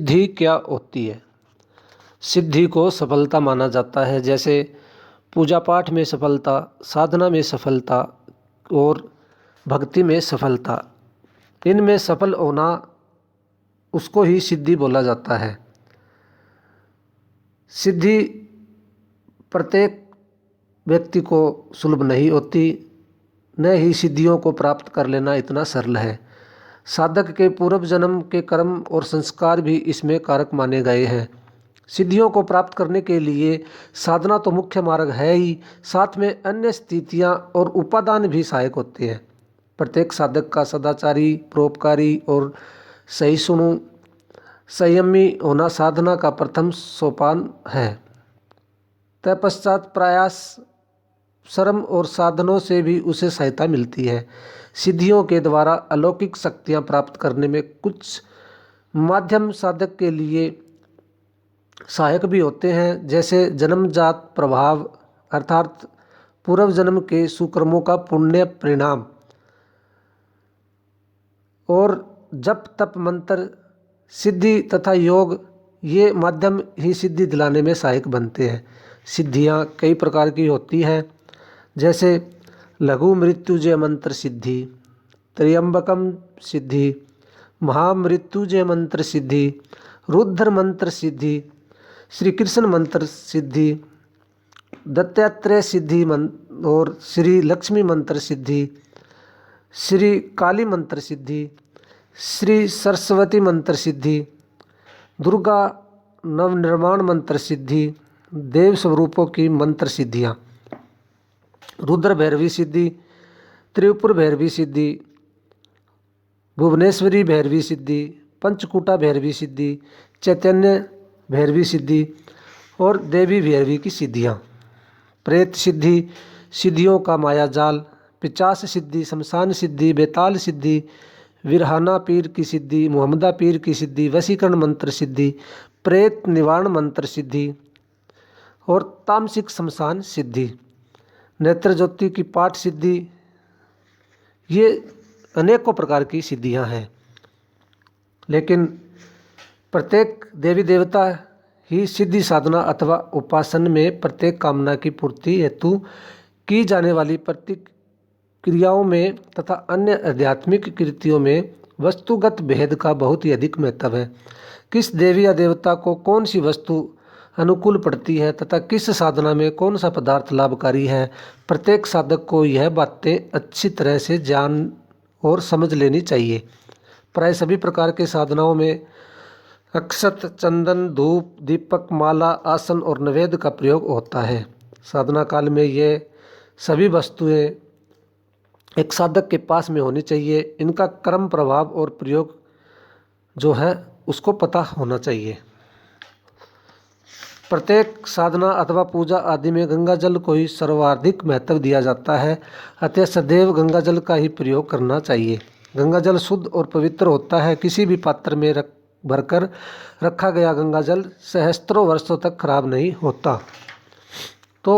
सिद्धि क्या होती है? सिद्धि को सफलता माना जाता है, जैसे पूजा पाठ में सफलता, साधना में सफलता और भक्ति में सफलता। इनमें सफल होना उसको ही सिद्धि बोला जाता है। सिद्धि प्रत्येक व्यक्ति को सुलभ नहीं होती, न ही सिद्धियों को प्राप्त कर लेना इतना सरल है। साधक के पूर्व जन्म के कर्म और संस्कार भी इसमें कारक माने गए हैं। सिद्धियों को प्राप्त करने के लिए साधना तो मुख्य मार्ग है ही, साथ में अन्य स्थितियां और उपादान भी सहायक होते हैं। प्रत्येक साधक का सदाचारी, परोपकारी और सहिष्णु, संयमी होना साधना का प्रथम सोपान है। तत्पश्चात प्रयास, श्रम और साधनों से भी उसे सहायता मिलती है। सिद्धियों के द्वारा अलौकिक शक्तियां प्राप्त करने में कुछ माध्यम साधक के लिए सहायक भी होते हैं, जैसे जन्मजात प्रभाव अर्थात पूर्व जन्म के सुकर्मों का पुण्य परिणाम, और जप तप मंत्र, सिद्धि तथा योग, ये माध्यम ही सिद्धि दिलाने में सहायक बनते हैं। सिद्धियां कई प्रकार की होती हैं, जैसे लघु मृत्युजय मंत्र सिद्धि, त्र्यंबकम सिद्धि, महामृत्युजय मंत्र सिद्धि, रुद्र मंत्र सिद्धि, श्री कृष्ण मंत्र सिद्धि, दत्तात्रेय सिद्धि और श्री लक्ष्मी मंत्र सिद्धि, श्री काली मंत्र सिद्धि, श्री सरस्वती मंत्र सिद्धि, दुर्गा नवनिर्माण मंत्र सिद्धि, देव स्वरूपों की मंत्र सिद्धियाँ, रुद्र भैरवी सिद्धि, त्रिपुर भैरवी सिद्धि, भुवनेश्वरी भैरवी सिद्धि, पंचकूटा भैरवी सिद्धि, चैतन्य भैरवी सिद्धि और देवी भैरवी की सिद्धियाँ, प्रेत सिद्धि, सिद्धियों का मायाजाल, पिचास सिद्धि, शमशान सिद्धि, बेताल सिद्धि, विरहाना पीर की सिद्धि, मोहम्मदा पीर की सिद्धि, वशीकरण मंत्र सिद्धि, प्रेत निवारण मंत्र सिद्धि और तामसिक शमशान सिद्धि, नेत्र ज्योति की पाठ सिद्धि, ये अनेकों प्रकार की सिद्धियां हैं। लेकिन प्रत्येक देवी देवता ही सिद्धि साधना अथवा उपासन में प्रत्येक कामना की पूर्ति हेतु की जाने वाली प्रतिक्रियाओं में तथा अन्य आध्यात्मिक कृतियों में वस्तुगत भेद का बहुत ही अधिक महत्व है। किस देवी या देवता को कौन सी वस्तु अनुकूल पड़ती है तथा किस साधना में कौन सा पदार्थ लाभकारी है, प्रत्येक साधक को यह बातें अच्छी तरह से जान और समझ लेनी चाहिए। प्राय सभी प्रकार के साधनाओं में अक्षत, चंदन, धूप, दीपक, माला, आसन और नैवेद्य का प्रयोग होता है। साधना काल में ये सभी वस्तुएं एक साधक के पास में होनी चाहिए। इनका क्रम, प्रभाव और प्रयोग जो है उसको पता होना चाहिए। प्रत्येक साधना अथवा पूजा आदि में गंगा जल को ही सर्वाधिक महत्व दिया जाता है, अतः सदैव गंगा जल का ही प्रयोग करना चाहिए। गंगा जल शुद्ध और पवित्र होता है। किसी भी पात्र में भरकर रखा गया गंगा जल सहस्त्रों वर्षों तक खराब नहीं होता। तो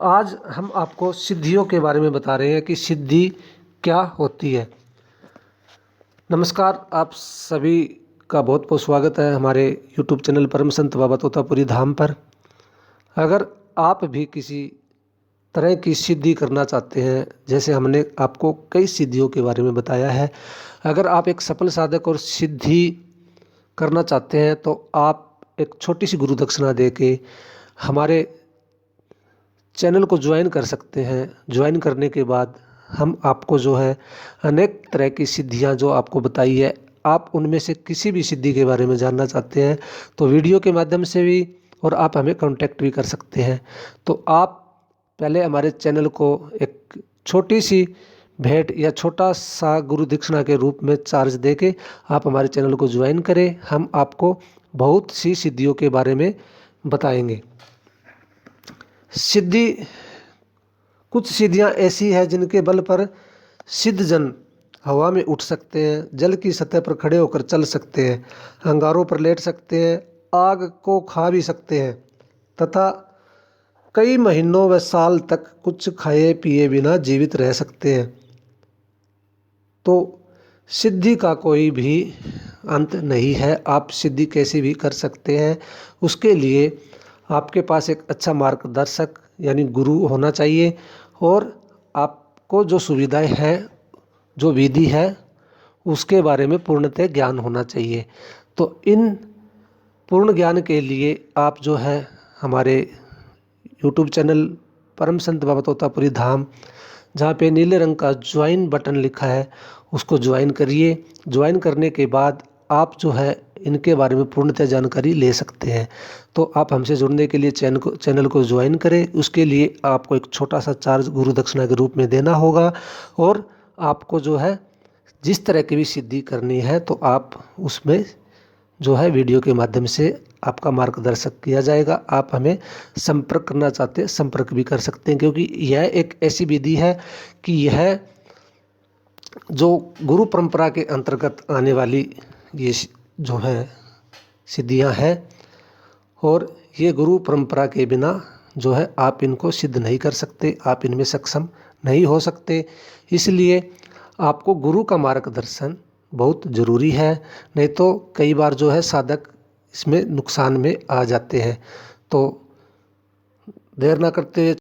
आज हम आपको सिद्धियों के बारे में बता रहे हैं कि सिद्धि क्या होती है। नमस्कार, आप सभी का बहुत बहुत स्वागत है हमारे YouTube चैनल परम संत बाबा तोतापुरी धाम पर। अगर आप भी किसी तरह की सिद्धि करना चाहते हैं, जैसे हमने आपको कई सिद्धियों के बारे में बताया है, अगर आप एक सफल साधक और सिद्धि करना चाहते हैं तो आप एक छोटी सी गुरु दक्षिणा दे के हमारे चैनल को ज्वाइन कर सकते हैं। ज्वाइन करने के बाद हम आपको जो है अनेक तरह की सिद्धियां जो आपको बताई है, आप उनमें से किसी भी सिद्धि के बारे में जानना चाहते हैं तो वीडियो के माध्यम से भी, और आप हमें कांटेक्ट भी कर सकते हैं। तो आप पहले हमारे चैनल को एक छोटी सी भेंट या छोटा सा गुरु दक्षिणा के रूप में चार्ज देके आप हमारे चैनल को ज्वाइन करें। हम आपको बहुत सी सिद्धियों के बारे में बताएंगे। सिद्धि, कुछ सिद्धियां ऐसी हैं जिनके बल पर सिद्ध जन हवा में उठ सकते हैं, जल की सतह पर खड़े होकर चल सकते हैं, अंगारों पर लेट सकते हैं, आग को खा भी सकते हैं तथा कई महीनों व साल तक कुछ खाए पिए बिना जीवित रह सकते हैं। तो सिद्धि का कोई भी अंत नहीं है, आप सिद्धि कैसे भी कर सकते हैं। उसके लिए आपके पास एक अच्छा मार्गदर्शक यानी गुरु होना चाहिए और आपको जो सुविधाएं हैं, जो विधि है, उसके बारे में पूर्णतः ज्ञान होना चाहिए। तो इन पूर्ण ज्ञान के लिए आप जो है हमारे यूट्यूब चैनल परम संत बाबा तोतापुरी धाम, जहाँ पे नीले रंग का ज्वाइन बटन लिखा है, उसको ज्वाइन करिए। ज्वाइन करने के बाद आप जो है इनके बारे में पूर्णतः जानकारी ले सकते हैं। तो आप हमसे जुड़ने के लिए चैनल को ज्वाइन करें। उसके लिए आपको एक छोटा सा चार्ज गुरु दक्षिणा के रूप में देना होगा और आपको जो है जिस तरह की भी सिद्धि करनी है तो आप उसमें जो है वीडियो के माध्यम से आपका मार्गदर्शक किया जाएगा। आप हमें संपर्क करना चाहते हैं, संपर्क भी कर सकते हैं, क्योंकि यह एक ऐसी विधि है कि यह जो गुरु परंपरा के अंतर्गत आने वाली ये जो है सिद्धियां हैं और ये गुरु परंपरा के बिना जो है आप इनको सिद्ध नहीं कर सकते, आप इनमें सक्षम नहीं हो सकते। इसलिए आपको गुरु का मार्गदर्शन बहुत ज़रूरी है, नहीं तो कई बार जो है साधक इसमें नुकसान में आ जाते हैं। तो देर ना करते